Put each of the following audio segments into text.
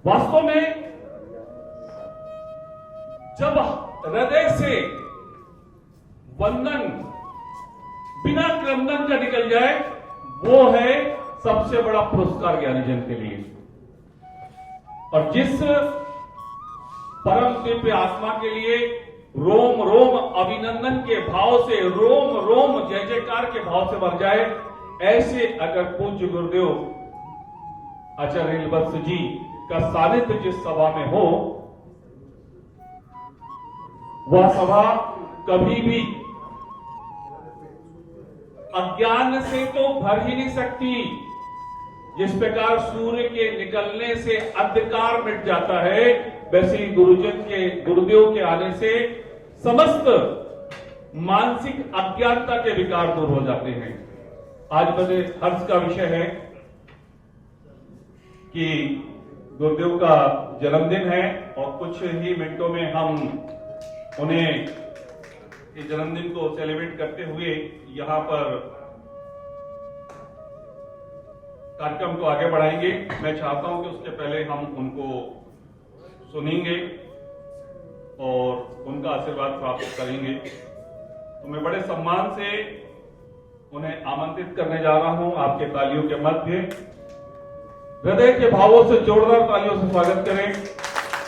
वास्तव में जब हृदय से वंदन बिना क्रंदन का निकल जाए, वो है सबसे बड़ा पुरस्कार ज्ञानीजन के लिए। और जिस परम दिव्य आत्मा के लिए रोम रोम अभिनंदन के भाव से, रोम रोम जय जयकार के भाव से भर जाए, ऐसे अगर पूज्य गुरुदेव आचार्य वत्स जी का सानिध्य जिस सभा में हो, वह सभा कभी भी अज्ञान से तो भर ही नहीं सकती। जिस प्रकार सूर्य के निकलने से अंधकार मिट जाता है, वैसे ही गुरुदेव के आने से समस्त मानसिक अज्ञानता के विकार दूर हो जाते हैं। आज बड़े हर्ष का विषय है कि गुरुदेव का जन्मदिन है और कुछ ही मिनटों में हम उन्हें इस जन्मदिन को सेलिब्रेट करते हुए यहां पर कार्यक्रम को आगे बढ़ाएंगे। मैं चाहता हूं कि उसके पहले हम उनको सुनेंगे और उनका आशीर्वाद प्राप्त करेंगे। तो मैं बड़े सम्मान से उन्हें आमंत्रित करने जा रहा हूं। आपके तालियों के मध्य हृदय के भावों से जोरदार तालियों से स्वागत करें।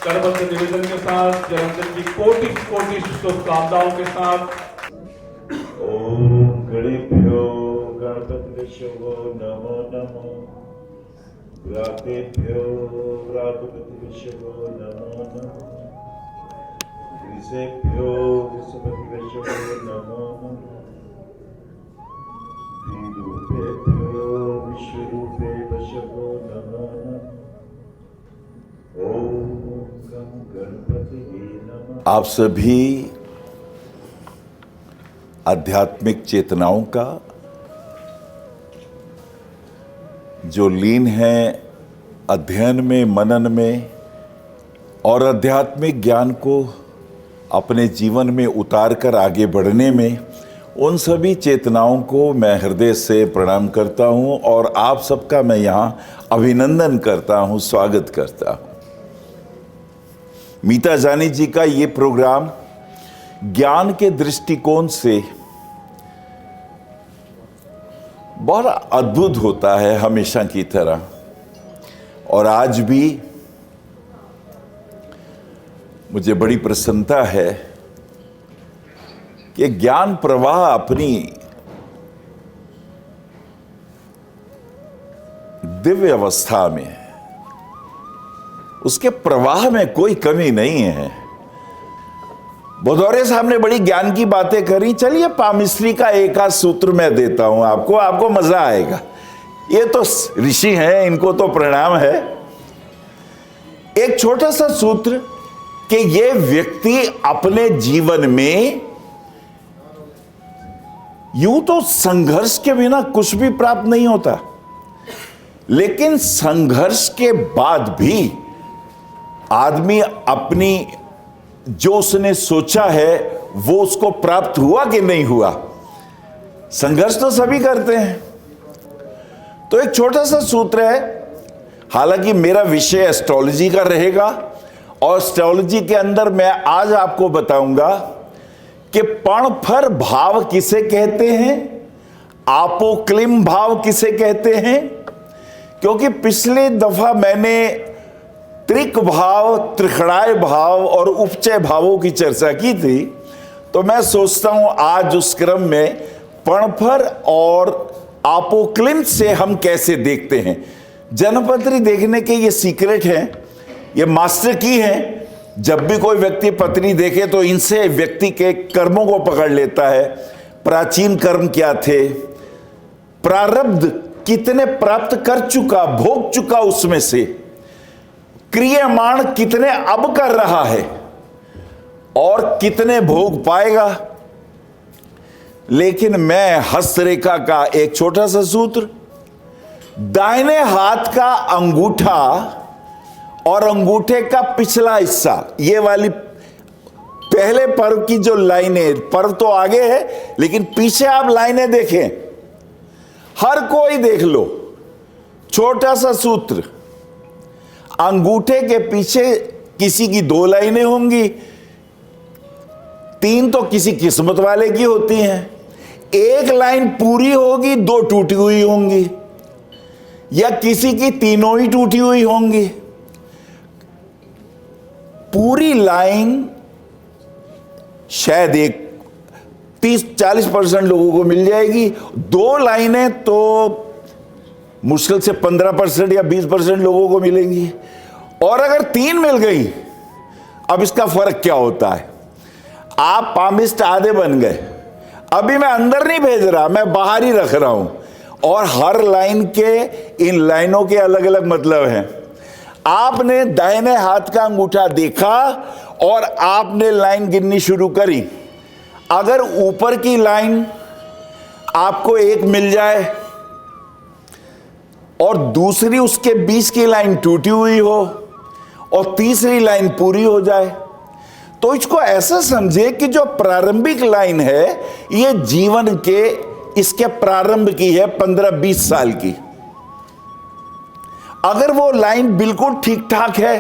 करबद्ध निवेदन के साथ, जन्मदिन की कोटि कोटि शुभकामनाओं के साथ। ओम गणेभ्यो गणपतिभ्यो नमो नमः। व्रातेभ्यो व्रातपतिभ्यो नमो नमः। ऋषेभ्यो ऋषपतिभ्यो नमो नमः। विरूपेभ्यो विश्वरूपेभ्यो नमो नमः। ओम गणपति नमः। आप सभी आध्यात्मिक चेतनाओं का जो लीन है अध्ययन में, मनन में और आध्यात्मिक ज्ञान को अपने जीवन में उतार कर आगे बढ़ने में, उन सभी चेतनाओं को मैं हृदय से प्रणाम करता हूं और आप सबका मैं यहां अभिनंदन करता हूं, स्वागत करता हूं। मीता जानी जी का ये प्रोग्राम ज्ञान के दृष्टिकोण से बहुत अद्भुत होता है हमेशा की तरह, और आज भी मुझे बड़ी प्रसन्नता है कि ज्ञान प्रवाह अपनी दिव्य अवस्था में है, उसके प्रवाह में कोई कमी नहीं है। भदौरे साहब ने बड़ी ज्ञान की बातें करी। चलिए पामिस्त्री का एक आध सूत्र मैं देता हूं आपको मजा आएगा। ये तो ऋषि हैं, इनको तो प्रणाम है। एक छोटा सा सूत्र कि ये व्यक्ति अपने जीवन में यूं तो संघर्ष के बिना कुछ भी प्राप्त नहीं होता, लेकिन संघर्ष के बाद भी आदमी अपनी जो उसने सोचा है वो उसको प्राप्त हुआ कि नहीं हुआ। संघर्ष तो सभी करते हैं। तो एक छोटा सा सूत्र है, हालांकि मेरा विषय एस्ट्रोलॉजी का रहेगा और एस्ट्रोलॉजी के अंदर मैं आज आपको बताऊंगा कि पणफर भाव किसे कहते हैं, आपोक्लिम भाव किसे कहते हैं। क्योंकि पिछले दफा मैंने त्रिक भाव, त्रिखड़ाय भाव और उपचय भावों की चर्चा की थी, तो मैं सोचता हूं आज उस क्रम में पणफर और आपोक्लिम से हम कैसे देखते हैं। जन्मपत्री देखने के ये सीक्रेट हैं, ये मास्टर की हैं। जब भी कोई व्यक्ति पत्री देखे तो इनसे व्यक्ति के कर्मों को पकड़ लेता है। प्राचीन कर्म क्या थे, प्रारब्ध कितने प्राप्त कर चुका, भोग चुका, उसमें से क्रियामाण कितने अब कर रहा है और कितने भोग पाएगा। लेकिन मैं हस्तरेखा का एक छोटा सा सूत्र, दाहिने हाथ का अंगूठा और अंगूठे का पिछला हिस्सा, ये वाली पहले पर्व की जो लाइनें, पर्व तो आगे है लेकिन पीछे आप लाइनें देखें, हर कोई देख लो। छोटा सा सूत्र, अंगूठे के पीछे किसी की 2 लाइनें होंगी, 3 तो किसी किस्मत वाले की होती हैं, 1 लाइन पूरी होगी, 2 टूटी हुई होंगी, या किसी की तीनों ही टूटी हुई होंगी। पूरी लाइन शायद 30-40% लोगों को मिल जाएगी, 2 लाइनें तो मुश्किल से 15% या 20% लोगों को मिलेंगी, और अगर 3 मिल गई, अब इसका फर्क क्या होता है? आप पामिस्ट आधे बन गए। अभी मैं अंदर नहीं भेज रहा, मैं बाहर ही रख रहा हूं, और हर लाइन के, इन लाइनों के अलग अलग मतलब हैं। आपने दाहिने हाथ का अंगूठा देखा और आपने लाइन गिननी शुरू करी। अगर ऊपर की लाइन आपको 1 मिल जाए और दूसरी उसके बीच की लाइन टूटी हुई हो और तीसरी लाइन पूरी हो जाए, तो इसको ऐसा समझे कि जो प्रारंभिक लाइन है ये जीवन के, इसके प्रारंभ की है 15-20 साल की। अगर वो लाइन बिल्कुल ठीक ठाक है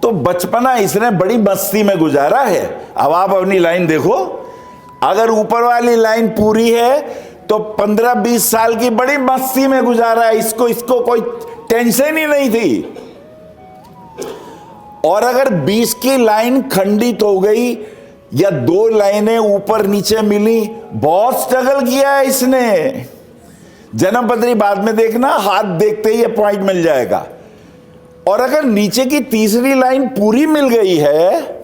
तो बचपना इसने बड़ी मस्ती में गुजारा है। अब आप अपनी लाइन देखो, अगर ऊपर वाली लाइन पूरी है तो 15-20 साल की बड़ी मस्ती में गुजारा है, इसको कोई टेंशन ही नहीं थी। और अगर 20 की लाइन खंडित हो गई या 2 लाइनें ऊपर नीचे मिली, बहुत स्ट्रगल किया है इसने। जन्म पत्री बाद में देखना, हाथ देखते ही पॉइंट मिल जाएगा। और अगर नीचे की तीसरी लाइन पूरी मिल गई है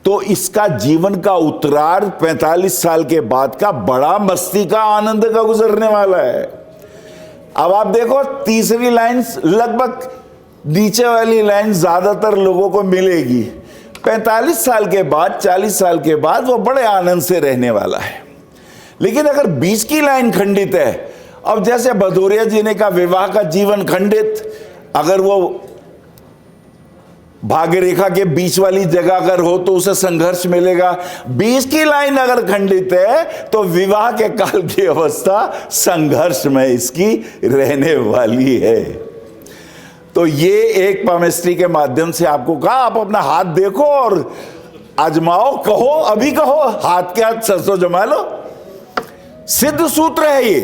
तो इसका जीवन का उत्तरार्ध 45 साल के बाद का बड़ा मस्ती का, आनंद का गुजरने वाला है। अब आप देखो, तीसरी लाइन लगभग नीचे वाली लाइन ज्यादातर लोगों को मिलेगी। 45 साल के बाद, 40 साल के बाद वो बड़े आनंद से रहने वाला है। लेकिन अगर 20 की लाइन खंडित है, अब जैसे भदौरिया जी ने कहा विवाह का जीवन खंडित, अगर वो भाग्य रेखा के बीच वाली जगह अगर हो तो उसे संघर्ष मिलेगा। 20 की लाइन अगर खंडित है तो विवाह के काल की अवस्था संघर्ष में इसकी रहने वाली है। तो ये एक पामिस्ट्री के माध्यम से आपको कहा, आप अपना हाथ देखो और आजमाओ, कहो, अभी कहो, हाथ के हाथ सरसों जमा लो। सिद्ध सूत्र है ये,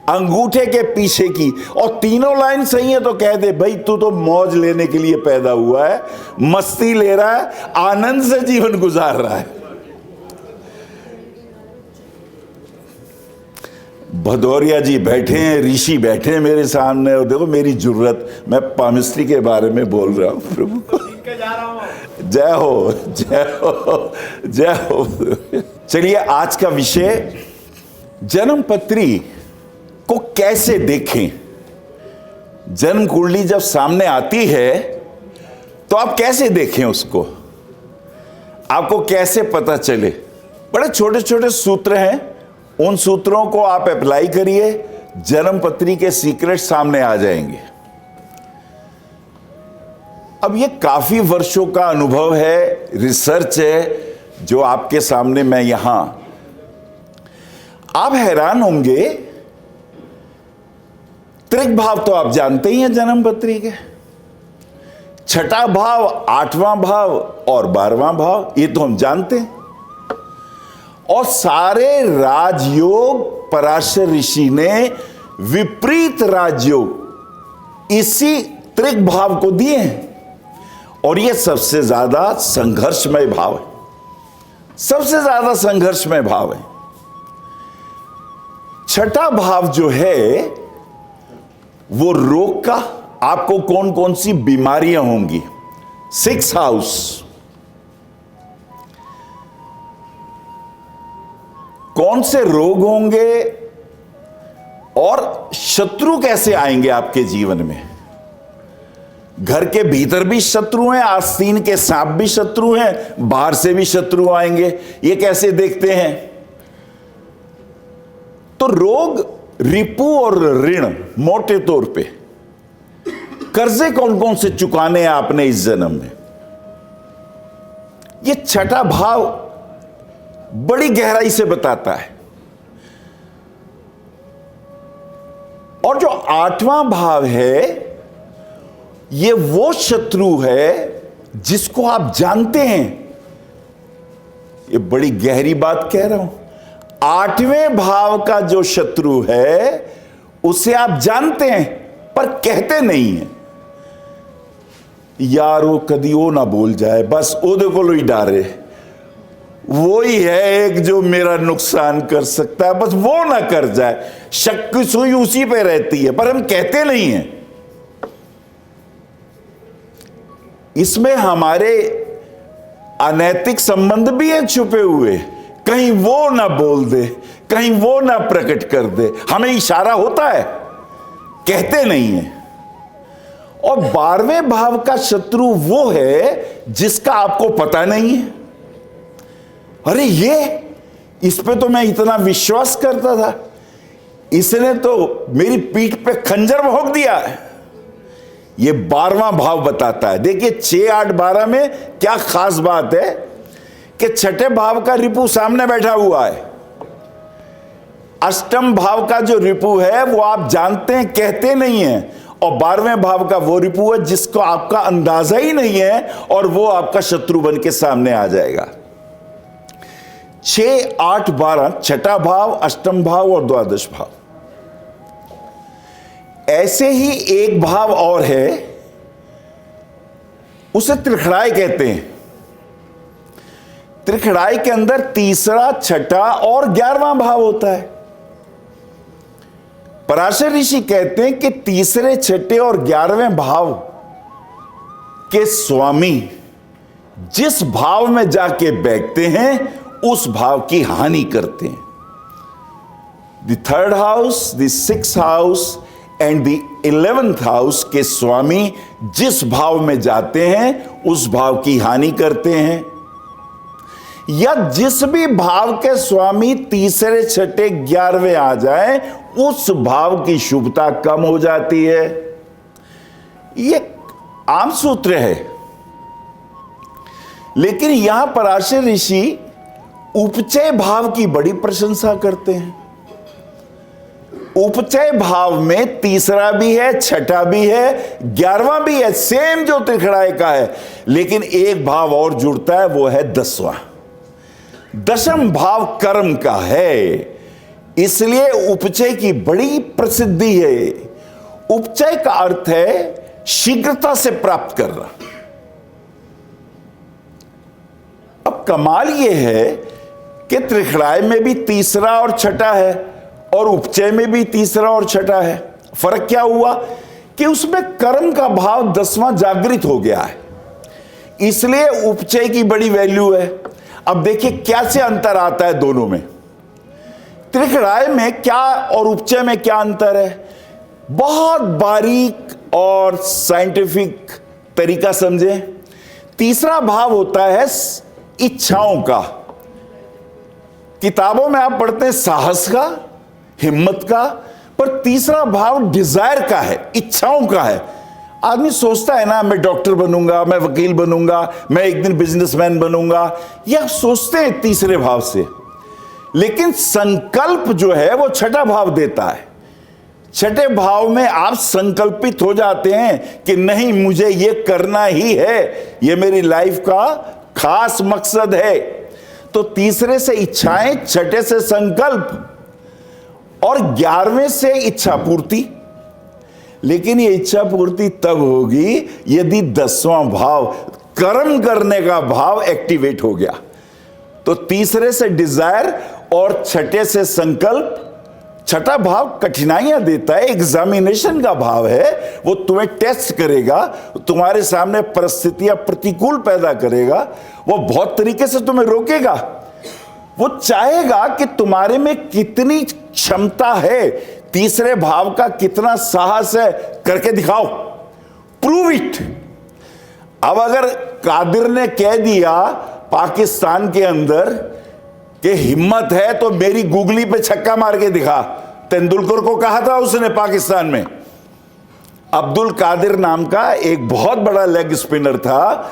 अंगूठे के पीछे की, और तीनों लाइन सही है तो कह दे भाई तू तो मौज लेने के लिए पैदा हुआ है, मस्ती ले रहा है, आनंद से जीवन गुजार रहा है। भदौरिया जी बैठे हैं, ऋषि बैठे हैं मेरे सामने, और देखो मेरी जरूरत, मैं पामिस्ट्री के बारे में बोल रहा हूं। प्रभु जय हो, जय हो, जय हो। चलिए आज का विषय, जन्म पत्री को कैसे देखें। जन्म कुंडली जब सामने आती है तो आप कैसे देखें उसको, आपको कैसे पता चले। बड़े छोटे छोटे सूत्र हैं, उन सूत्रों को आप अप्लाई करिए, जन्म पत्री के सीक्रेट सामने आ जाएंगे। अब ये काफी वर्षों का अनुभव है, रिसर्च है जो आपके सामने मैं यहां, आप हैरान होंगे। त्रिक भाव तो आप जानते ही हैं जन्म पत्री के, 6ठा भाव, 8वां भाव और 12वां भाव, ये तो हम जानते हैं। और सारे राजयोग पराशर ऋषि ने विपरीत राजयोग इसी त्रिक भाव को दिए हैं, और ये सबसे ज्यादा संघर्षमय भाव है, सबसे ज्यादा संघर्षमय भाव है। 6ठा भाव जो है वो रोग का, आपको कौन कौन सी बीमारियां होंगी, 6th हाउस, कौन से रोग होंगे और शत्रु कैसे आएंगे आपके जीवन में। घर के भीतर भी शत्रु हैं, आस्तीन के सांप भी शत्रु हैं, बाहर से भी शत्रु आएंगे, ये कैसे देखते हैं। तो रोग, रिपु और ऋण, मोटे तौर पे कर्जे कौन कौन से चुकाने हैं आपने इस जन्म में, ये 6ठा भाव बड़ी गहराई से बताता है। और जो 8वां भाव है ये वो शत्रु है जिसको आप जानते हैं। ये बड़ी गहरी बात कह रहा हूं। 8वें भाव का जो शत्रु है उसे आप जानते हैं पर कहते नहीं हैं। यार वो कदी वो ना बोल जाए, बस ओदे को ही डारे, वो ही है एक जो मेरा नुकसान कर सकता है, बस वो ना कर जाए। शक की सुई उसी पे रहती है पर हम कहते नहीं हैं। इसमें हमारे अनैतिक संबंध भी हैं छुपे हुए। कहीं वो ना बोल दे, कहीं वो ना प्रकट कर दे, हमें इशारा होता है, कहते नहीं है। और 12वें भाव का शत्रु वो है जिसका आपको पता नहीं है। अरे ये, इस पे तो मैं इतना विश्वास करता था, इसने तो मेरी पीठ पे खंजर भोंक दिया है। ये 12वां भाव बताता है। देखिए 6, 8, 12 में क्या खास बात है कि छठे भाव का रिपु सामने बैठा हुआ है। अष्टम भाव का जो रिपु है वो आप जानते हैं, कहते नहीं हैं। और 12वें भाव का वो रिपु है जिसको आपका अंदाजा ही नहीं है और वो आपका शत्रु बन के सामने आ जाएगा। 6, 8, 12 छठा भाव, अष्टम भाव और द्वादश भाव। ऐसे ही एक भाव और है, उसे त्रिखड़ाई कहते हैं। त्रिखड़ाई के अंदर तीसरा, छठा और 11वां भाव होता है। पराशर ऋषि कहते हैं कि तीसरे, छठे और 11वें भाव के स्वामी जिस भाव में जाके बैठते हैं उस भाव की हानि करते हैं। The 3rd house, the 6th house and the 11th house के स्वामी जिस भाव में जाते हैं उस भाव की हानि करते हैं। या जिस भी भाव के स्वामी तीसरे, छठे, 11वें आ जाए उस भाव की शुभता कम हो जाती है। यह आम सूत्र है, लेकिन यहां पराशर ऋषि उपचय भाव की बड़ी प्रशंसा करते हैं। उपचय भाव में तीसरा भी है, छठा भी है, 11वां भी है, सेम जो त्रिखड़ाई का है, लेकिन एक भाव और जुड़ता है, वो है 10वां। 10म भाव कर्म का है, इसलिए उपचय की बड़ी प्रसिद्धि है। उपचय का अर्थ है शीघ्रता से प्राप्त करना। अब कमाल यह है कि त्रिखड़ाई में भी तीसरा और छठा है और उपचय में भी तीसरा और छठा है। फर्क क्या हुआ कि उसमें कर्म का भाव 10वां जागृत हो गया है, इसलिए उपचय की बड़ी वैल्यू है। अब देखिए क्या से अंतर आता है दोनों में। त्रिखड़ाई में क्या और उपचय में क्या अंतर है, बहुत बारीक और साइंटिफिक तरीका समझे। तीसरा भाव होता है इच्छाओं का। किताबों में आप पढ़ते हैं साहस का, हिम्मत का, पर तीसरा भाव डिजायर का है, इच्छाओं का है। आदमी सोचता है ना, मैं डॉक्टर बनूंगा, मैं वकील बनूंगा, मैं एक दिन बिजनेसमैन बनूंगा, यह सोचते हैं तीसरे भाव से। लेकिन संकल्प जो है वो छठा भाव देता है। छठे भाव में आप संकल्पित हो जाते हैं कि नहीं, मुझे ये करना ही है, ये मेरी लाइफ का खास मकसद है। तो तीसरे से इच्छाएं, छठे से संकल्प और 11वें से इच्छा पूर्ति। लेकिन ये इच्छा पूर्ति तब होगी यदि 10वां भाव, कर्म करने का भाव एक्टिवेट हो गया। तो तीसरे से डिजायर और छठे से संकल्प। छठा भाव कठिनाइयां देता है, एग्जामिनेशन का भाव है, वो तुम्हें टेस्ट करेगा, तुम्हारे सामने परिस्थितियां प्रतिकूल पैदा करेगा, वो बहुत तरीके से तुम्हें रोकेगा। वो चाहेगा कि तुम्हारे में कितनी क्षमता है, तीसरे भाव का कितना साहस है, करके दिखाओ, प्रूव इट। अब अगर कादिर ने कह दिया पाकिस्तान के अंदर कि हिम्मत है तो मेरी गुगली पे छक्का मार के दिखा, तेंदुलकर को कहा था उसने पाकिस्तान में। अब्दुल कादिर नाम का एक बहुत बड़ा लेग स्पिनर था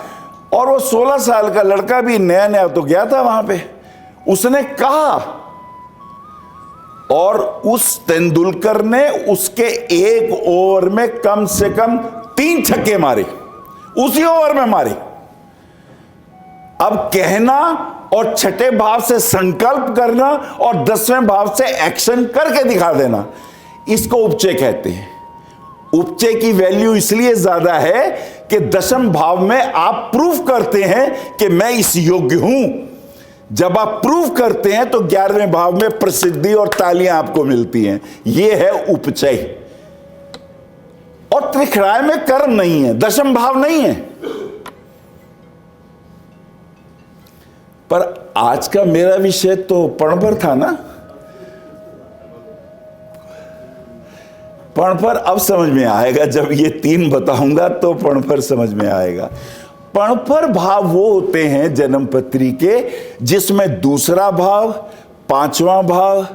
और वो 16 साल का लड़का भी नया नया तो गया था वहां पे, उसने कहा और उस तेंदुलकर ने उसके एक ओवर में कम से कम 3 छक्के मारे, उसी ओवर में मारे। अब कहना और छठे भाव से संकल्प करना और 10वें भाव से एक्शन करके दिखा देना, इसको उपचय कहते हैं। उपचय की वैल्यू इसलिए ज्यादा है कि 10वें भाव में आप प्रूफ करते हैं कि मैं इस योग्य हूं। जब आप प्रूफ करते हैं तो 11वें भाव में प्रसिद्धि और तालियां आपको मिलती हैं। यह है उपचय। और त्रिखराय में कर्म नहीं है, 10वें भाव नहीं है। पर आज का मेरा विषय तो पणपर था ना। पणपर अब समझ में आएगा, जब ये 3 बताऊंगा तो पणपर समझ में आएगा। पणपर भाव वो होते हैं जन्मपत्री के जिसमें दूसरा भाव, 5वां भाव,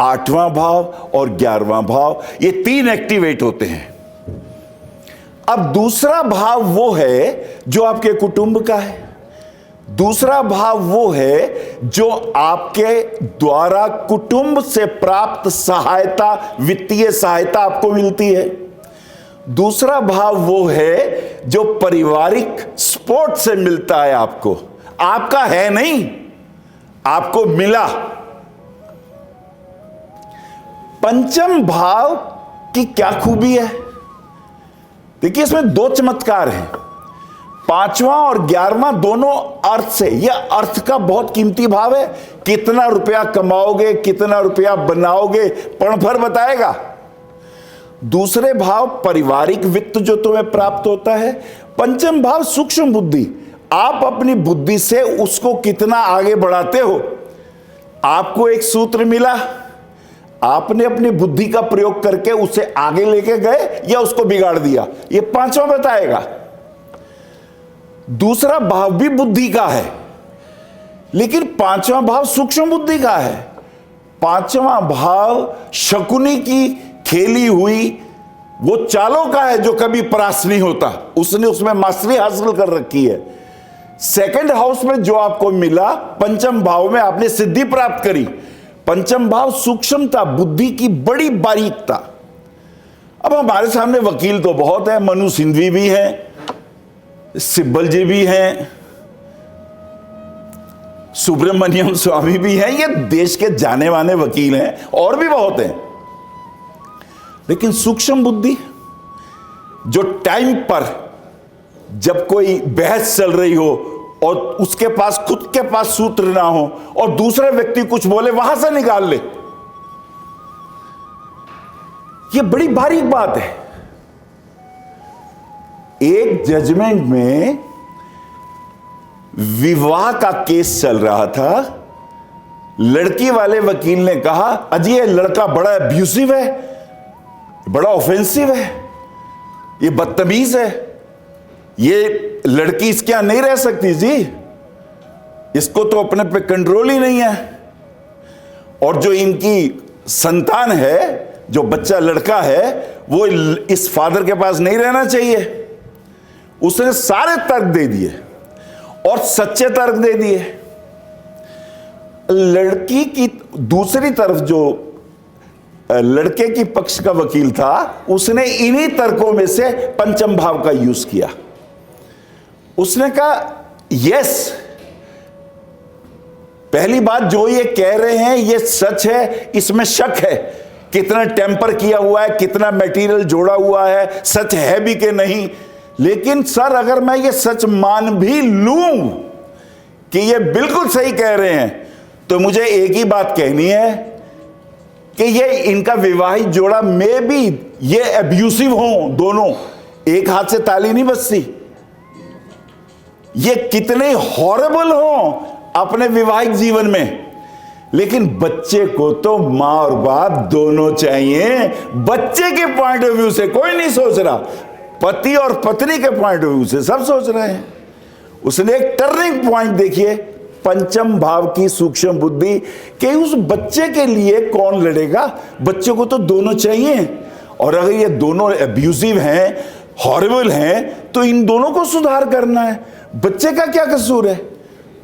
8वां भाव और 11वां भाव, ये 3 एक्टिवेट होते हैं। अब दूसरा भाव वो है जो आपके कुटुंब का है। दूसरा भाव वो है जो आपके द्वारा कुटुंब से प्राप्त सहायता, वित्तीय सहायता आपको मिलती है। दूसरा भाव वो है जो पारिवारिक सपोर्ट से मिलता है आपको, आपका है नहीं, आपको मिला। पंचम भाव की क्या खूबी है? देखिए, इसमें 2 चमत्कार हैं। 5वां और 11वां दोनों अर्थ से, यह अर्थ का बहुत कीमती भाव है। कितना रुपया कमाओगे, कितना रुपया बनाओगे, पणपर बताएगा। दूसरे भाव पारिवारिक वित्त जो तुम्हें प्राप्त होता है। पंचम भाव सूक्ष्म बुद्धि, आप अपनी बुद्धि से उसको कितना आगे बढ़ाते हो। आपको एक सूत्र मिला, आपने अपनी बुद्धि का प्रयोग करके उसे आगे लेके गए या उसको बिगाड़ दिया, ये 5वां बताएगा। दूसरा भाव भी बुद्धि का है, लेकिन 5वां भाव सूक्ष्म बुद्धि का है। 5वां भाव शकुनी की खेली हुई वो चालों का है जो कभी परास्त नहीं होता, उसने उसमें मास्टरी हासिल कर रखी है। सेकंड हाउस में जो आपको मिला, पंचम भाव में आपने सिद्धि प्राप्त करी। पंचम भाव सूक्ष्मता, बुद्धि की बड़ी बारीकता। अब हमारे सामने वकील तो बहुत है, मनु सिंघवी भी हैं, सिब्बल जी भी हैं, सुब्रमण्यम स्वामी भी हैं, ये देश के जाने माने वकील हैं, और भी बहुत हैं। लेकिन सूक्ष्म बुद्धि जो टाइम पर जब कोई बहस चल रही हो और उसके पास खुद के पास सूत्र ना हो और दूसरे व्यक्ति कुछ बोले, वहां से निकाल ले, ये बड़ी बारीक बात है। एक जजमेंट में विवाह का केस चल रहा था। लड़की वाले वकील ने कहा, अजी ये लड़का बड़ा अब्यूसिव है, बड़ा ऑफेंसिव है, ये बदतमीज है, ये लड़की इसके यहां नहीं रह सकती जी, इसको तो अपने पे कंट्रोल ही नहीं है। और जो इनकी संतान है, जो बच्चा लड़का है, वो इस फादर के पास नहीं रहना चाहिए। उसने सारे तर्क दे दिए और सच्चे तर्क दे दिए। लड़की की दूसरी तरफ जो लड़के की पक्ष का वकील था, उसने इन्हीं तर्कों में से पंचम भाव का यूज किया। उसने कहा, यस, पहली बात जो ये कह रहे हैं ये सच है, इसमें शक है, कितना टेम्पर किया हुआ है, कितना मटेरियल जोड़ा हुआ है, सच है भी कि नहीं। लेकिन सर, अगर मैं ये सच मान भी लूं कि ये बिल्कुल सही कह रहे हैं, तो मुझे एक ही बात कहनी है कि ये इनका विवाहित जोड़ा में भी ये अब्यूसिव हो दोनों, एक हाथ से ताली नहीं बजती। ये कितने हॉरेबल हो अपने विवाहिक जीवन में, लेकिन बच्चे को तो मां और बाप दोनों चाहिए। बच्चे के पॉइंट ऑफ व्यू से कोई नहीं सोच रहा, पति और पत्नी के पॉइंट ऑफ व्यू से सब सोच रहे हैं। उसने एक टर्निंग पॉइंट देखिए, पंचम भाव की सूक्ष्म बुद्धि कि उस बच्चे के लिए कौन लड़ेगा, बच्चे को तो दोनों चाहिए। और अगर ये दोनों अब्यूसिव हैं, हॉरिबल हैं, तो इन दोनों को सुधार करना है। बच्चे का क्या कसूर है?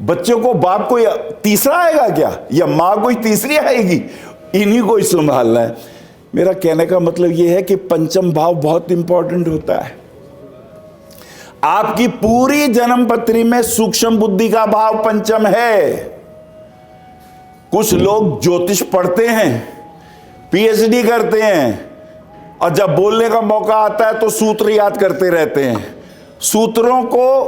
बच्चे को बाप कोई तीसरा आएगा क्या, या मां कोई तीसरी आएगी? इन्हीं को ही संभालना है। मेरा कहने का मतलब यह है कि पंचम भाव बहुत इंपॉर्टेंट होता है। आपकी पूरी जन्म पत्री में सूक्ष्म बुद्धि का भाव पंचम है। कुछ लोग ज्योतिष पढ़ते हैं, पीएचडी करते हैं, और जब बोलने का मौका आता है तो सूत्र याद करते रहते हैं। सूत्रों को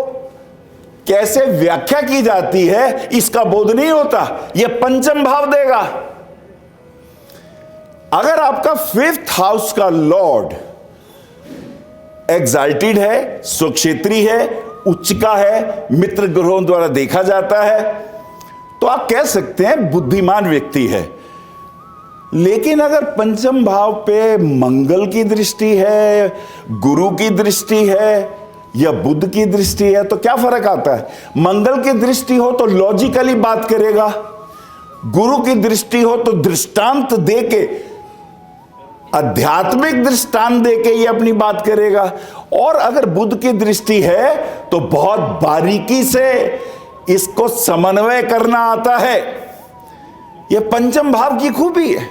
कैसे व्याख्या की जाती है इसका बोध नहीं होता। यह पंचम भाव देगा। अगर आपका 5th हाउस का लॉर्ड एग्जाल्टेड है, स्वक्षेत्री है, उच्च का है, मित्र ग्रहों द्वारा देखा जाता है, तो आप कह सकते हैं बुद्धिमान व्यक्ति है। लेकिन अगर पंचम भाव पे मंगल की दृष्टि है, गुरु की दृष्टि है या बुध की दृष्टि है, तो क्या फर्क आता है? मंगल की दृष्टि हो तो लॉजिकली बात करेगा, गुरु की दृष्टि हो तो दृष्टांत देके, आध्यात्मिक दृष्टांत देके ये अपनी बात करेगा। और अगर बुध की दृष्टि है तो बहुत बारीकी से इसको समन्वय करना आता है। यह पंचम भाव की खूबी है।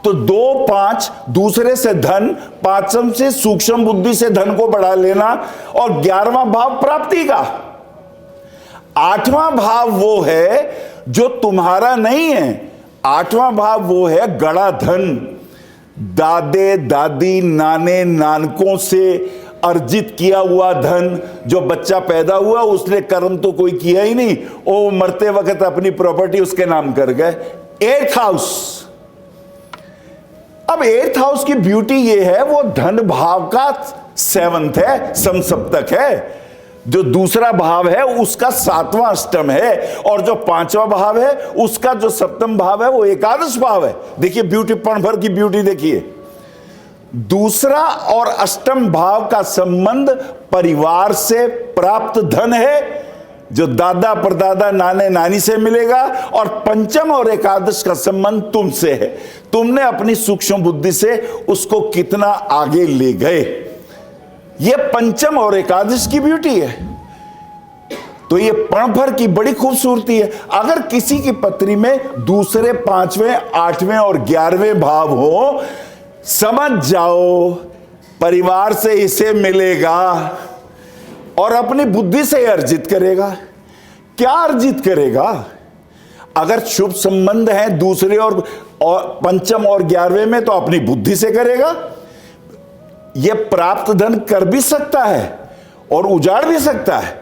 तो 2, 5 दूसरे से धन, पांचम से सूक्ष्म बुद्धि से धन को बढ़ा लेना, और 11वां भाव प्राप्ति का। 8वां भाव वो है जो तुम्हारा नहीं है। 8वां भाव वो है गड़ा धन, दादे दादी नाने नानकों से अर्जित किया हुआ धन। जो बच्चा पैदा हुआ उसने कर्म तो कोई किया ही नहीं, वो मरते वक्त अपनी प्रॉपर्टी उसके नाम कर गए। 8th house. अब 8th हाउस की ब्यूटी ये है, वो धन भाव का 7th है, समसप्तक है। जो दूसरा भाव है उसका 7वां अष्टम है, और जो 5वां भाव है उसका जो 7वां भाव है वो एकादश भाव है। देखिए ब्यूटी, पण भर की ब्यूटी देखिए। दूसरा और अष्टम भाव का संबंध परिवार से प्राप्त धन है, जो दादा परदादा नाने नानी से मिलेगा, और पंचम और एकादश का संबंध तुमसे है। तुमने अपनी सूक्ष्म बुद्धि से उसको कितना आगे ले गए। यह पंचम और एकादश की ब्यूटी है। तो यह पण भर की बड़ी खूबसूरती है। अगर किसी की पत्री में दूसरे, 5वें, 8वें और 11वें भाव हो, समझ जाओ परिवार से इसे मिलेगा और अपनी बुद्धि से अर्जित करेगा। क्या अर्जित करेगा? अगर शुभ संबंध है दूसरे और पंचम और 11वें में, तो अपनी बुद्धि से करेगा। यह प्राप्त धन कर भी सकता है और उजाड़ भी सकता है।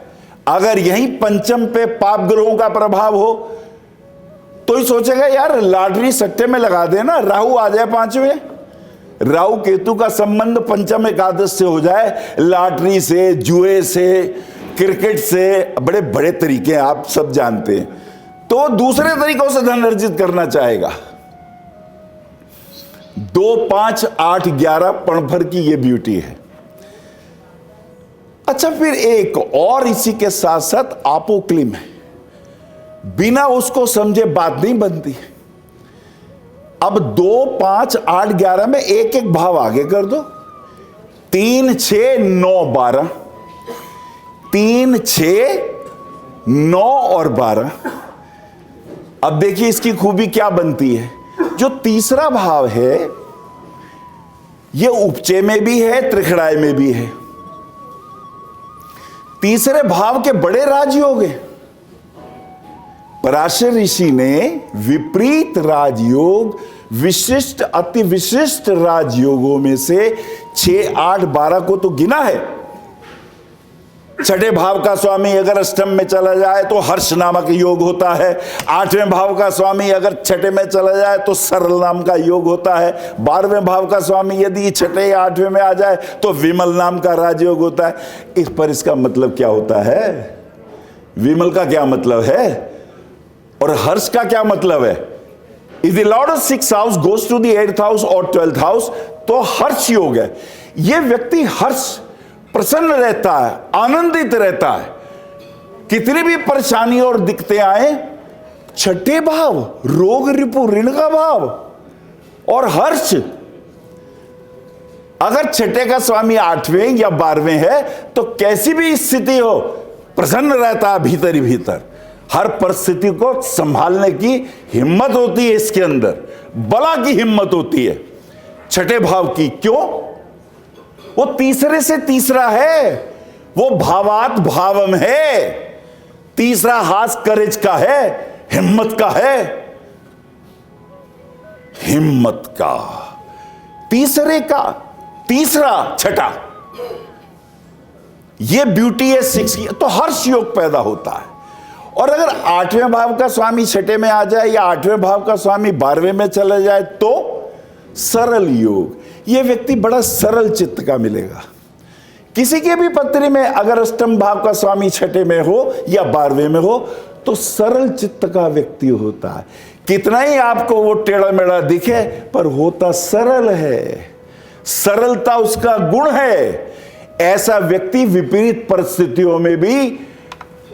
अगर यही पंचम पे पाप ग्रहों का प्रभाव हो तो ही सोचेगा यार लॉटरी सट्टे में लगा देना, राहु आ जाए 5वें। राहु केतु का संबंध पंचम एकादश से हो जाए, लॉटरी से, जुए से, क्रिकेट से, बड़े बड़े तरीके आप सब जानते हैं। तो दूसरे तरीकों से धन अर्जित करना चाहेगा। 2, 5, 8, 11 पण भर की ये ब्यूटी है। अच्छा, फिर एक और इसी के साथ साथ आपोक्लिम है। बिना उसको समझे बात नहीं बनती। अब 2, 5, 8, 11 में एक एक भाव आगे कर दो। 3, 6, 9, 12। 3, 6, 9 और 12। अब देखिए इसकी खूबी क्या बनती है। जो तीसरा भाव है यह उपचय में भी है, त्रिखड़ाय में भी है। तीसरे भाव के बड़े राजयोग है। पराशर ऋषि ने विपरीत राजयोग, विशिष्ट अति विशिष्ट राजयोगों में से 6, 8, 12 को तो गिना है। छठे भाव का स्वामी अगर अष्टम में चला जाए तो हर्ष नामक योग होता है। 8वें भाव का स्वामी अगर छठे में चला जाए तो सरल नाम का योग होता है। 12वें भाव का स्वामी यदि छठे या 8वें में आ जाए तो विमल नाम का राजयोग होता है। इस पर इसका मतलब क्या होता है? विमल का क्या मतलब है और हर्ष का क्या मतलब है? If the Lord of 6th house goes to the 8th house or 12th house तो हर्ष योग है। यह व्यक्ति हर्ष, प्रसन्न रहता है, आनंदित रहता है। कितनी भी परेशानी और दिक्कतें आए, छठे भाव रोग रिपु ऋण का भाव और हर्ष। अगर छठे का स्वामी 8वें या 12वें है तो कैसी भी स्थिति हो प्रसन्न रहता है भीतर ही भीतर। हर परिस्थिति को संभालने की हिम्मत होती है इसके अंदर, बला की हिम्मत होती है छठे भाव की। क्यों? वो तीसरे से तीसरा है, वो भावात भावम है। तीसरा हाथ करेज का है, हिम्मत का है, हिम्मत का। तीसरे का तीसरा छठा, ये ब्यूटी है 6 की, तो हर्ष योग पैदा होता है। और अगर 8वें भाव का स्वामी छठे में आ जाए या 8वें भाव का स्वामी 12वें में चला जाए तो सरल योग। यह व्यक्ति बड़ा सरल चित्त का मिलेगा। किसी के भी पत्री में अगर अष्टम भाव का स्वामी छठे में हो या 12वें में हो तो सरल चित्त का व्यक्ति होता है। कितना ही आपको वो टेढ़ा मेढ़ा दिखे पर होता सरल है, सरलता उसका गुण है। ऐसा व्यक्ति विपरीत परिस्थितियों में भी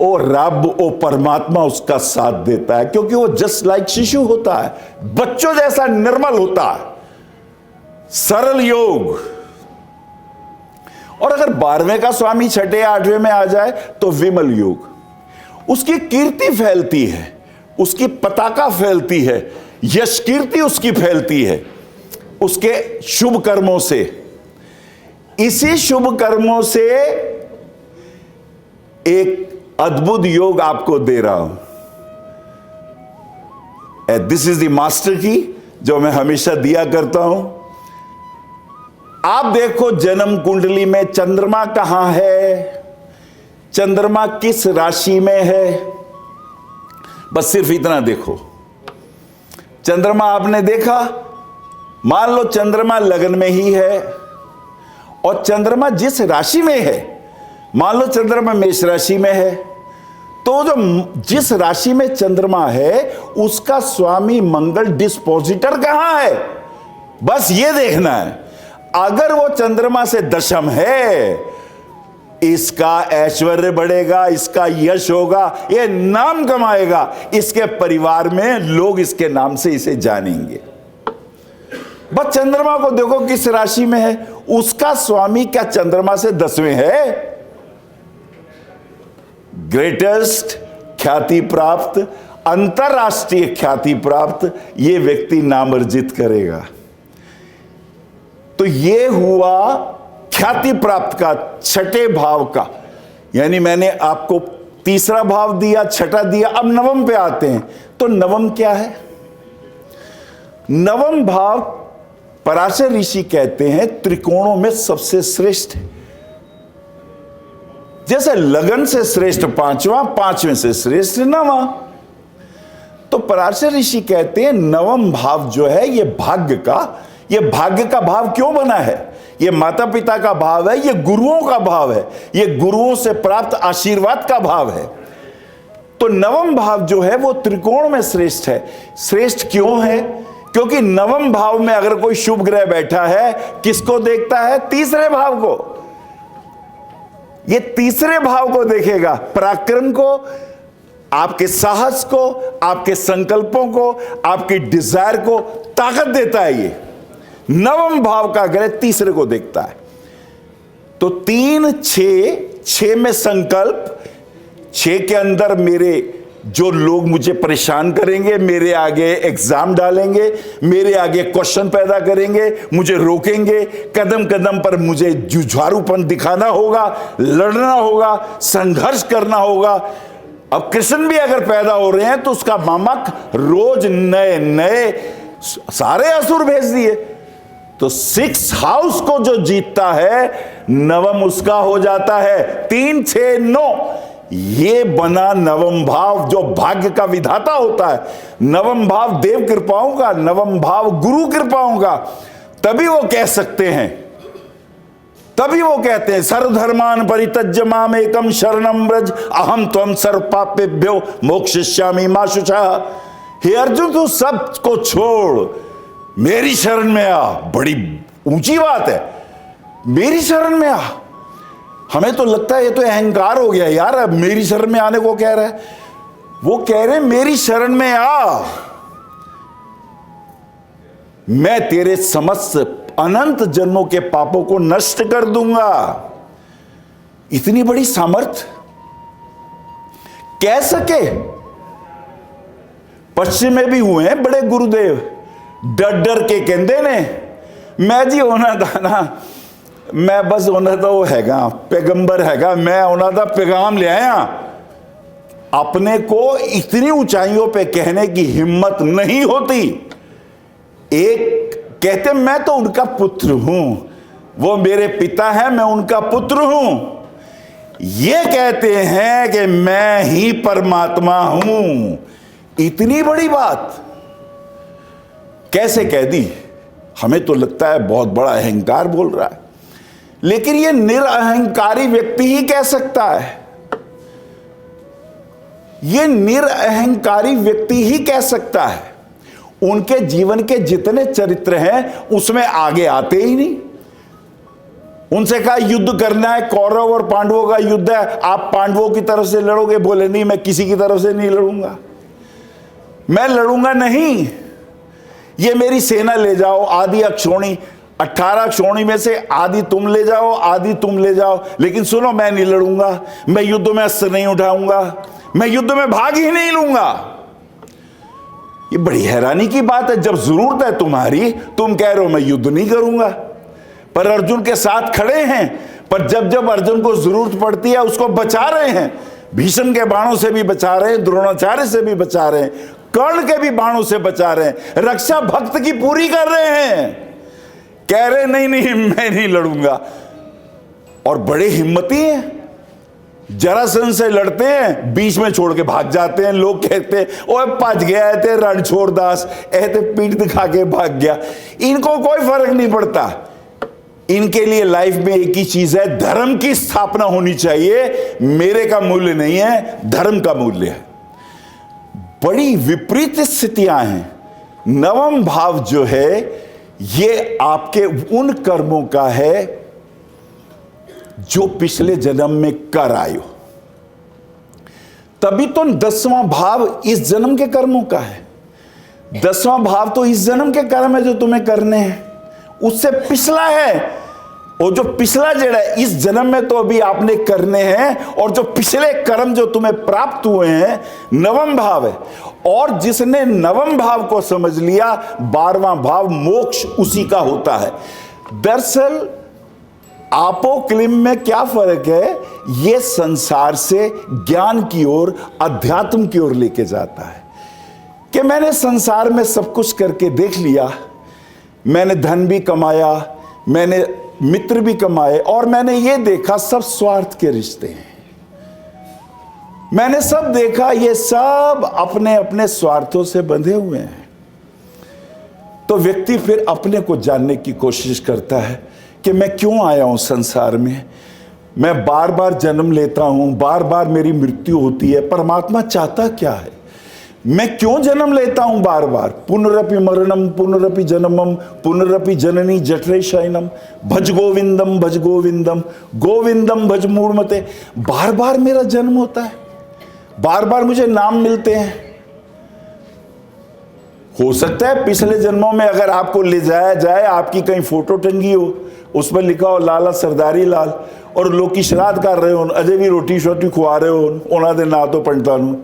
ओ रब ओ परमात्मा उसका साथ देता है, क्योंकि वो जस्ट लाइक शिशु होता है, बच्चों जैसा निर्मल होता है। सरल योग। और अगर 12वें का स्वामी छठे 8वें में आ जाए तो विमल योग। उसकी कीर्ति फैलती है, उसकी पताका फैलती है, यश कीर्ति उसकी फैलती है उसके शुभ कर्मों से। इसी शुभ कर्मों से एक अद्भुत योग आपको दे रहा हूं। दिस इज द मास्टर की जो मैं हमेशा दिया करता हूं। आप देखो जन्म कुंडली में चंद्रमा कहां है, चंद्रमा किस राशि में है, बस सिर्फ इतना देखो। चंद्रमा आपने देखा, मान लो चंद्रमा लगन में ही है और चंद्रमा जिस राशि में है, मान लो चंद्रमा मेष राशि में है, तो जो जिस राशि में चंद्रमा है उसका स्वामी मंगल डिस्पोजिटर कहां है, बस ये देखना है। अगर वो चंद्रमा से दशम है, इसका ऐश्वर्य बढ़ेगा, इसका यश होगा, ये नाम कमाएगा, इसके परिवार में लोग इसके नाम से इसे जानेंगे। बस चंद्रमा को देखो किस राशि में है, उसका स्वामी क्या चंद्रमा से 10वें है? ग्रेटेस्ट ख्याति प्राप्त, अंतरराष्ट्रीय ख्याति प्राप्त ये व्यक्ति नाम अर्जित करेगा। तो ये हुआ ख्याति प्राप्त का छठे भाव का, यानी मैंने आपको तीसरा भाव दिया, छठा दिया, अब नवम पे आते हैं। तो नवम क्या है? नवम भाव पराशर ऋषि कहते हैं त्रिकोणों में सबसे श्रेष्ठ है। जैसे लगन से श्रेष्ठ पांचवा, पांचवें से श्रेष्ठ नवा, तो पराशर ऋषि कहते हैं नवम भाव जो है ये भाग्य का भाव क्यों बना है? ये माता पिता का भाव है, ये गुरुओं का भाव है, ये गुरुओं से प्राप्त आशीर्वाद का भाव है। तो नवम भाव जो है वो त्रिकोण में श्रेष्ठ है। श्रेष्ठ क्यों है? क्योंकि नवम भाव में अगर कोई शुभ ग्रह बैठा है, किसको देखता है? तीसरे भाव को। ये तीसरे भाव को देखेगा, पराक्रम को, आपके साहस को, आपके संकल्पों को, आपकी डिजायर को ताकत देता है। ये नवम भाव का ग्रह तीसरे को देखता है। तो 3, 6 में संकल्प, 6 के अंदर मेरे जो लोग मुझे परेशान करेंगे, मेरे आगे एग्जाम डालेंगे, मेरे आगे क्वेश्चन पैदा करेंगे, मुझे रोकेंगे, कदम कदम पर मुझे जुझारूपन दिखाना होगा, लड़ना होगा, संघर्ष करना होगा। अब कृष्ण भी अगर पैदा हो रहे हैं तो उसका मामक रोज नए नए सारे असुर भेज दिए। तो 6 हाउस को जो जीतता है नवम उसका हो जाता है। 3, 6, 9 ये बना नवम भाव जो भाग्य का विधाता होता है। नवम भाव देव कृपाओं का, नवम भाव गुरु कृपाओं का। तभी वो कह सकते हैं, तभी वो कहते हैं सर्वधर्मान परित्यज्य माम एकम शरणम व्रज अहम त्वं सर्व पापेभ्यो मोक्षयिष्यामि मा शुचः। हे अर्जुन, तू सब को छोड़ मेरी शरण में आ। बड़ी ऊंची बात है, मेरी शरण में आ। हमें तो लगता है ये तो अहंकार हो गया यार, अब मेरी शरण में आने को कह रहा है। वो कह रहे हैं मेरी शरण में आ, मैं तेरे समस्त अनंत जन्मों के पापों को नष्ट कर दूंगा। इतनी बड़ी सामर्थ कह सके। पश्चिम में भी हुए हैं बड़े गुरुदेव, डर डर के कहते ने मैं जी होना था ना मैं बस उन्हें तो हैगा पैगंबर हैगा, मैं उन्हें दा पैगाम ले आया। अपने को इतनी ऊंचाइयों पे कहने की हिम्मत नहीं होती। एक कहते मैं तो उनका पुत्र हूं, वो मेरे पिता है, मैं उनका पुत्र हूं। ये कहते हैं कि मैं ही परमात्मा हूं। इतनी बड़ी बात कैसे कह दी? हमें तो लगता है बहुत बड़ा अहंकार बोल रहा है, लेकिन ये निरअहंकारी व्यक्ति ही कह सकता है। ये निरअहंकारी व्यक्ति ही कह सकता है। उनके जीवन के जितने चरित्र हैं उसमें आगे आते ही नहीं। उनसे कहा युद्ध करना है, कौरव और पांडवों का युद्ध है, आप पांडवों की तरफ से लड़ोगे? बोले नहीं, मैं किसी की तरफ से नहीं लड़ूंगा, मैं लड़ूंगा नहीं। ये मेरी सेना ले जाओ, आधी अक्षौणी, 18 अक्षौणी में से आधी तुम ले जाओ, आधी तुम ले जाओ, लेकिन सुनो मैं नहीं लड़ूंगा, मैं युद्ध में अस्त्र नहीं उठाऊंगा, मैं युद्ध में भाग ही नहीं लूंगा। ये बड़ी हैरानी की बात है। जब जरूरत है तुम्हारी, तुम कह रहे हो मैं युद्ध नहीं करूंगा, पर अर्जुन के साथ खड़े हैं। पर जब जब अर्जुन को जरूरत पड़ती है उसको बचा रहे हैं। भीष्म के बाणों से भी बचा रहे हैं, द्रोणाचार्य से भी बचा रहे हैं, कर्ण के भी बाणों से बचा रहे हैं, रक्षा भक्त की पूरी कर रहे हैं। कह रहे नहीं नहीं मैं नहीं लड़ूंगा। और बड़े हिम्मती हैं, जरासंध से लड़ते हैं, बीच में छोड़ के भाग जाते हैं। लोग कहते हैं ओए भज गया है ते रणछोड़ दास, ऐसे पीठ दिखा के भाग गया। इनको कोई फर्क नहीं पड़ता। इनके लिए लाइफ में एक ही चीज है, धर्म की स्थापना होनी चाहिए। मेरे का मूल्य नहीं है, धर्म का मूल्य है। बड़ी विपरीत स्थितियां हैं। नवम भाव जो है ये आपके उन कर्मों का है जो पिछले जन्म में कर आए हो। तभी तो 10वां भाव इस जन्म के कर्मों का है। 10वां भाव तो इस जन्म के कर्म है जो तुम्हें करने हैं, उससे पिछला है। और जो पिछला जड़ा है इस जन्म में तो अभी आपने करने हैं, और जो पिछले कर्म जो तुम्हें प्राप्त हुए हैं नवम भाव है। और जिसने नवम भाव को समझ लिया, 12वां भाव मोक्ष उसी का होता है। दरअसल आपो क्लिम में क्या फर्क है? यह संसार से ज्ञान की ओर, अध्यात्म की ओर लेके जाता है कि मैंने संसार में सब कुछ करके देख लिया, मैंने धन भी कमाया, मैंने मित्र भी कमाए, और मैंने ये देखा सब स्वार्थ के रिश्ते हैं। मैंने सब देखा ये सब अपने अपने स्वार्थों से बंधे हुए हैं। तो व्यक्ति फिर अपने को जानने की कोशिश करता है कि मैं क्यों आया हूं संसार में। मैं बार बार जन्म लेता हूं, बार बार मेरी मृत्यु होती है। परमात्मा चाहता क्या है? मैं क्यों जन्म लेता हूं बार बार? पुनरपि मरणम पुनरपि जन्मम पुनरपि जननी जठरे शयनम भज गोविंदम भज गोविंदम गोविंदम भज मूढ़मते। बार बार मेरा जन्म होता है, बार बार मुझे नाम मिलते हैं। हो सकता है पिछले जन्मों में अगर आपको ले जाया जाए, आपकी कहीं फोटो टंगी हो, उस पर लिखा हो लाला सरदारी लाल, और लोग की श्राद्ध कर रहे हो, अजय भी रोटी शोटी खुआ रहे हो, उन्होंने ना तो पंडिता नू,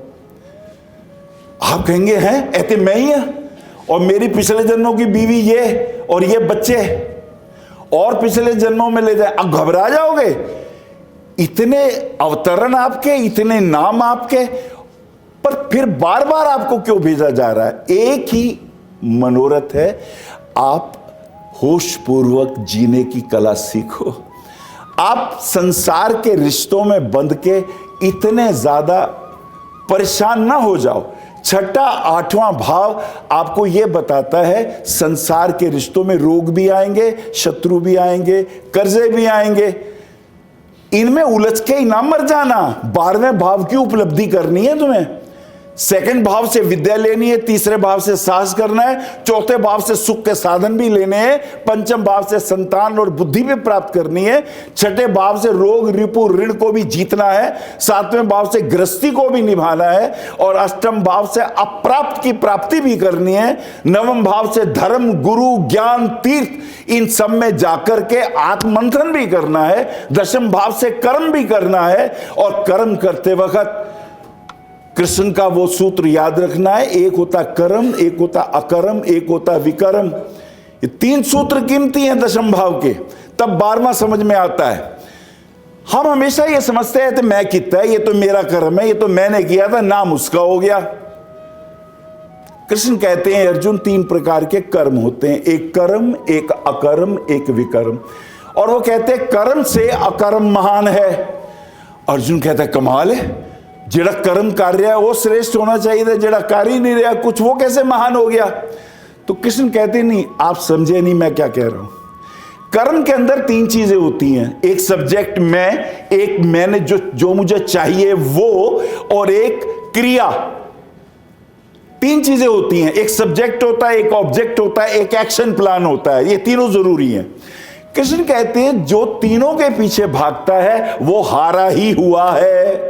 आप कहेंगे हैं ऐसे मैं ही है, और मेरी पिछले जन्मों की बीवी ये और ये बच्चे, और पिछले जन्मों में ले जाए, अब घबरा जाओगे। इतने अवतरण आपके, इतने नाम आपके, पर फिर बार बार आपको क्यों भेजा जा रहा है? एक ही मनोरथ है, आप होश पूर्वक जीने की कला सीखो। आप संसार के रिश्तों में बंध के इतने ज्यादा परेशान ना हो जाओ। छठा 8वां भाव आपको यह बताता है संसार के रिश्तों में रोग भी आएंगे, शत्रु भी आएंगे, कर्जे भी आएंगे, इनमें उलझ के ही ना मर जाना। 12वें भाव की उपलब्धि करनी है तुम्हें। सेकंड भाव से विद्या लेनी है, तीसरे भाव से साहस करना है, चौथे भाव से सुख के साधन भी लेने हैं, पंचम भाव से संतान और बुद्धि भी प्राप्त करनी है, छठे भाव से रोग रिपु ऋण को भी जीतना है, सातवें भाव से गृहस्थी को भी निभाना है, और अष्टम भाव से अप्राप्त की प्राप्ति भी करनी है, नवम भाव से धर्म गुरु ज्ञान तीर्थ इन सब में जाकर के आत्ममंथन भी करना है, दशम भाव से कर्म भी करना है, और कर्म करते वक्त कृष्ण का वो सूत्र याद रखना है, एक होता कर्म, एक होता अकर्म, एक होता विकर्म। ये 3 सूत्र कीमती हैं दशम भाव के, तब 12वां समझ में आता है। हम हमेशा ये समझते हैं कि मैं कितना है, ये तो मेरा कर्म है, ये तो मैंने किया था, नाम उसका हो गया। कृष्ण कहते हैं अर्जुन 3 प्रकार के कर्म होते हैं, एक कर्म, एक अकर्म, एक विकर्म। और वो कहते हैं कर्म से अकर्म महान है। अर्जुन कहता है कमाल है, जेड़ा कर्म कर रहा है वो श्रेष्ठ होना चाहिए, जेड़ा कर ही नहीं रहा कुछ वो कैसे महान हो गया। तो कृष्ण कहते नहीं, आप समझे नहीं मैं क्या कह रहा हूं। कर्म के अंदर 3 चीजें होती हैं, एक सब्जेक्ट मैं, एक मैंने जो मुझे चाहिए वो, और एक क्रिया। 3 चीजें होती हैं, एक सब्जेक्ट होता है, एक ऑब्जेक्ट होता है, एक एक्शन प्लान होता है। ये तीनों जरूरी हैं। कृष्ण कहते हैं जो तीनों के पीछे भागता है वो हारा ही हुआ है।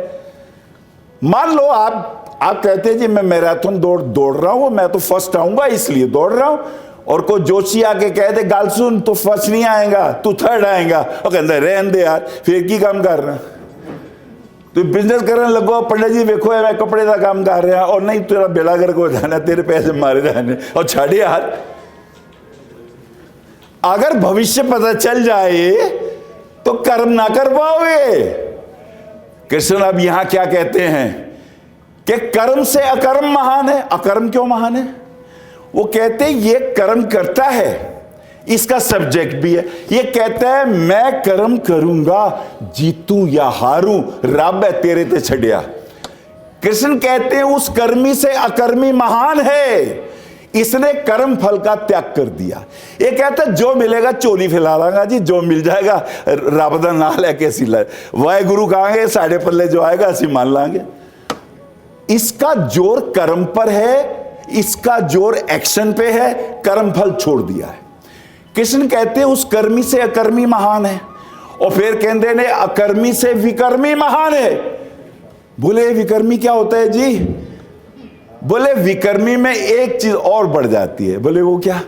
मान लो आप कहते हैं जी मैं मैराथन दौड़ रहा हूं, मैं तो फर्स्ट आऊंगा इसलिए दौड़ रहा हूं, और कोई जोशी आके कहते गाल सुन तो फर्स्ट नहीं आएगा, तू थर्ड आएगा, और कहते रहन दे यार फिर की काम कर रहा, तू बिजनेस करने लगो, पंडित जी देखो मैं कपड़े का काम कर रहा, और नहीं तेरा बेड़ा गर्क हो जाना, तेरे पैसे मारे जाने, और छाड़े यार। अगर भविष्य पता चल जाए तो कर्म ना कर पाओगे। कृष्ण अब यहां क्या कहते हैं कि कर्म से अकर्म महान है। अकर्म क्यों महान है? वो कहते हैं ये कर्म करता है, इसका सब्जेक्ट भी है, ये कहता है मैं कर्म करूंगा जीतू या हारू, रब है तेरे ते छड़िया। कृष्ण कहते हैं उस कर्मी से अकर्मी महान है, इसने कर्म फल का त्याग कर दिया। ये कहता है जो मिलेगा चोली फैला लांगा जी, जो मिल जाएगा रब दा नाम लेके सी ला वाहे गुरु कहांगे, साढ़े पल्ले जो आएगा असी मान लांगे। इसका जोर कर्म पर है, इसका जोर एक्शन पे है, कर्म फल छोड़ दिया है। कृष्ण कहते हैं उस कर्मी से अकर्मी महान है, और फिर कहते ने अकर्मी से विकर्मी महान है। बोले विकर्मी क्या होता है जी? बोले विकर्मी में एक चीज और बढ़ जाती है। बोले वो क्या?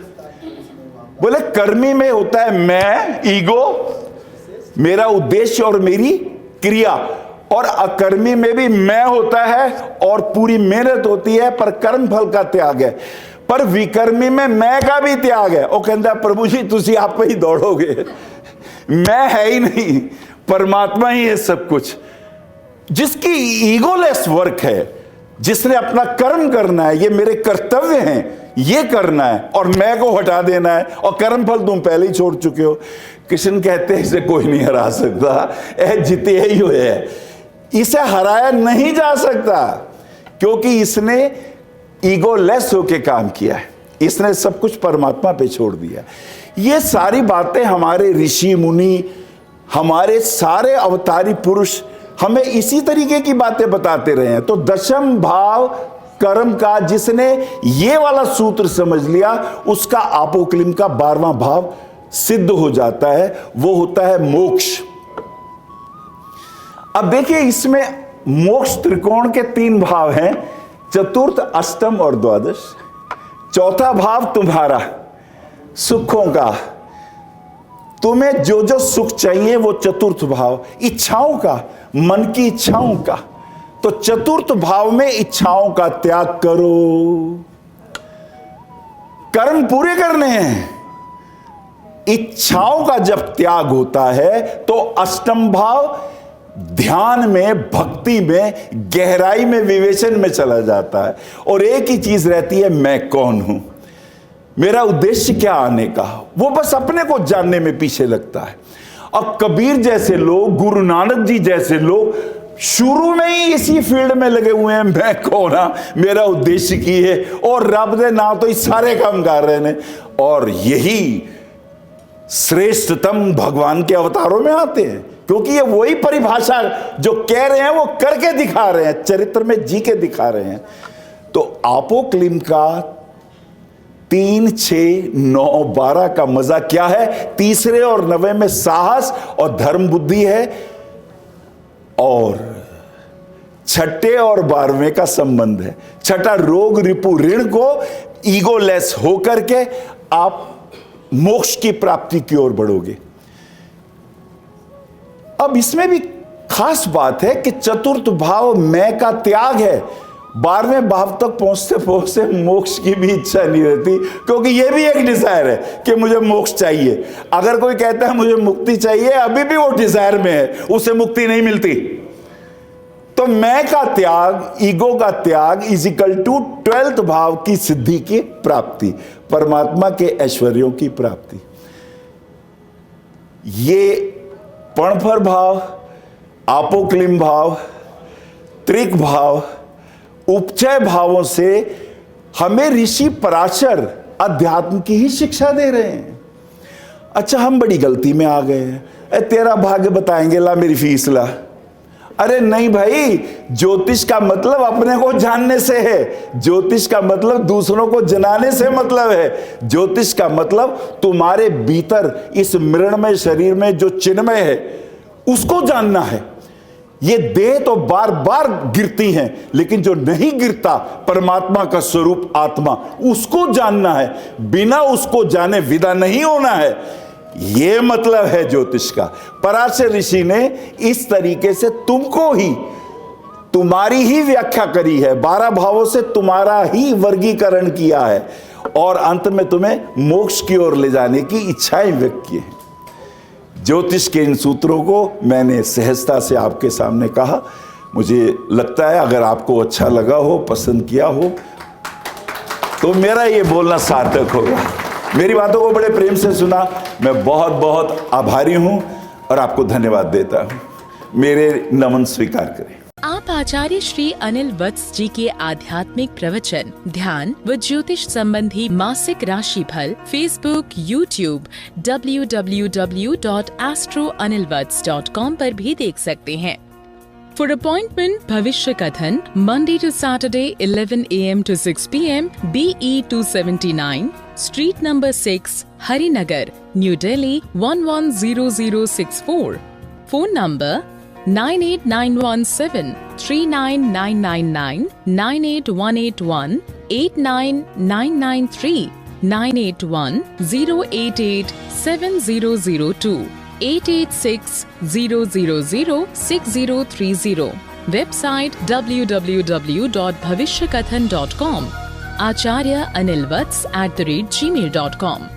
बोले कर्मी में होता है मैं, ईगो, मेरा उद्देश्य और मेरी क्रिया, और अकर्मी में भी मैं होता है और पूरी मेहनत होती है पर कर्म फल का त्याग है। पर विकर्मी में मैं का भी त्याग है। वो कहता प्रभु जी तुसी आप पे ही दौड़ोगे, मैं है ही नहीं, परमात्मा ही है सब कुछ। जिसकी ईगोलेस वर्क है, जिसने अपना कर्म करना है, ये मेरे कर्तव्य हैं, ये करना है, और मैं को हटा देना है, और कर्म फल तुम पहले ही छोड़ चुके हो। कृष्ण कहते हैं इसे कोई नहीं हरा सकता, ऐ जीते ही हुए है, इसे हराया नहीं जा सकता, क्योंकि इसने ईगोलेस होके काम किया है, इसने सब कुछ परमात्मा पे छोड़ दिया। ये सारी बातें हमारे ऋषि मुनि, हमारे सारे अवतारी पुरुष हमें इसी तरीके की बातें बताते रहे हैं। तो दशम भाव कर्म का जिसने ये वाला सूत्र समझ लिया, उसका आपोक्लिम का 12वां भाव सिद्ध हो जाता है, वो होता है मोक्ष। अब देखिए इसमें मोक्ष त्रिकोण के 3 भाव हैं, चतुर्थ, अष्टम और द्वादश। चौथा भाव तुम्हारा सुखों का, तुम्हें जो जो सुख चाहिए वो चतुर्थ भाव, इच्छाओं का, मन की इच्छाओं का। तो चतुर्थ भाव में इच्छाओं का त्याग करो, कर्म पूरे करने हैं। इच्छाओं का जब त्याग होता है तो अष्टम भाव ध्यान में, भक्ति में, गहराई में, विवेचन में चला जाता है, और एक ही चीज रहती है मैं कौन हूं, मेरा उद्देश्य क्या आने का। वो बस अपने को जानने में पीछे लगता है। अब कबीर जैसे लोग, गुरु नानक जी जैसे लोग शुरू में ही इसी फील्ड में लगे हुए हैं, मैं कौन हाँ, मेरा उद्देश्य की है, और रब दे ना तो ये सारे काम कर रहे हैं। और यही श्रेष्ठतम भगवान के अवतारों में आते हैं, क्योंकि ये वही परिभाषा जो कह रहे हैं वो करके दिखा रहे हैं, चरित्र में जी के दिखा रहे हैं। तो आपोक्लिम का 3, 6, 9, 12 का मजा क्या है? तीसरे और 9वें में साहस और धर्म बुद्धि है, और छठे और 12वें का संबंध है। छठा रोग रिपु ऋण को ईगोलेस होकर के आप मोक्ष की प्राप्ति की ओर बढ़ोगे। अब इसमें भी खास बात है कि चतुर्थ भाव मैं का त्याग है, 12वें भाव तक पहुंचते पहुंचते मोक्ष की भी इच्छा नहीं रहती, क्योंकि यह भी एक डिजायर है कि मुझे मोक्ष चाहिए। अगर कोई कहता है मुझे मुक्ति चाहिए, अभी भी वो डिजायर में है, उसे मुक्ति नहीं मिलती। तो मैं का त्याग, ईगो का त्याग इज इक्वल टू 12th भाव की सिद्धि की प्राप्ति, परमात्मा के ऐश्वर्यों की प्राप्ति। ये पणफर भाव, आपोक्लिम भाव, त्रिक भाव, उपचय भावों से हमें ऋषि पराशर अध्यात्म की ही शिक्षा दे रहे हैं। अच्छा, हम बड़ी गलती में आ गए हैं। तेरा भाग्य बताएंगे, ला मेरी फीस ला। अरे नहीं भाई, ज्योतिष का मतलब अपने को जानने से है, ज्योतिष का मतलब दूसरों को जनाने से मतलब है, ज्योतिष का मतलब तुम्हारे भीतर इस मृणमय शरीर में जो चिन्मय है उसको जानना है। ये देह तो बार बार गिरती हैं, लेकिन जो नहीं गिरता परमात्मा का स्वरूप आत्मा, उसको जानना है। बिना उसको जाने विदा नहीं होना है, ये मतलब है ज्योतिष का। पराशर ऋषि ने इस तरीके से तुमको ही, तुम्हारी ही व्याख्या करी है, 12 भावों से तुम्हारा ही वर्गीकरण किया है और अंत में तुम्हें मोक्ष की ओर ले जाने की इच्छाएं व्यक्त की है। ज्योतिष के इन सूत्रों को मैंने सहजता से आपके सामने कहा। मुझे लगता है अगर आपको अच्छा लगा हो, पसंद किया हो, तो मेरा ये बोलना सार्थक होगा। मेरी बातों को बड़े प्रेम से सुना, मैं बहुत बहुत आभारी हूं और आपको धन्यवाद देता हूं। मेरे नमन स्वीकार करें। आप आचार्य श्री अनिल वत्स जी के आध्यात्मिक प्रवचन, ध्यान व ज्योतिष संबंधी मासिक राशिफल फेसबुक, यूट्यूब, www.astroanilvats.com पर भी देख सकते हैं। For appointment, भविष्य कथन, Monday to Saturday, 11 a.m. to 6 p.m. BE 279, Street number 6, Harinagar, New Delhi 110064. Phone number 98917 39999 98181 89993 981 088 7002 886 000 6030. Website www.bhavishyakathan.com. Acharya Anil Vats @gmail.com.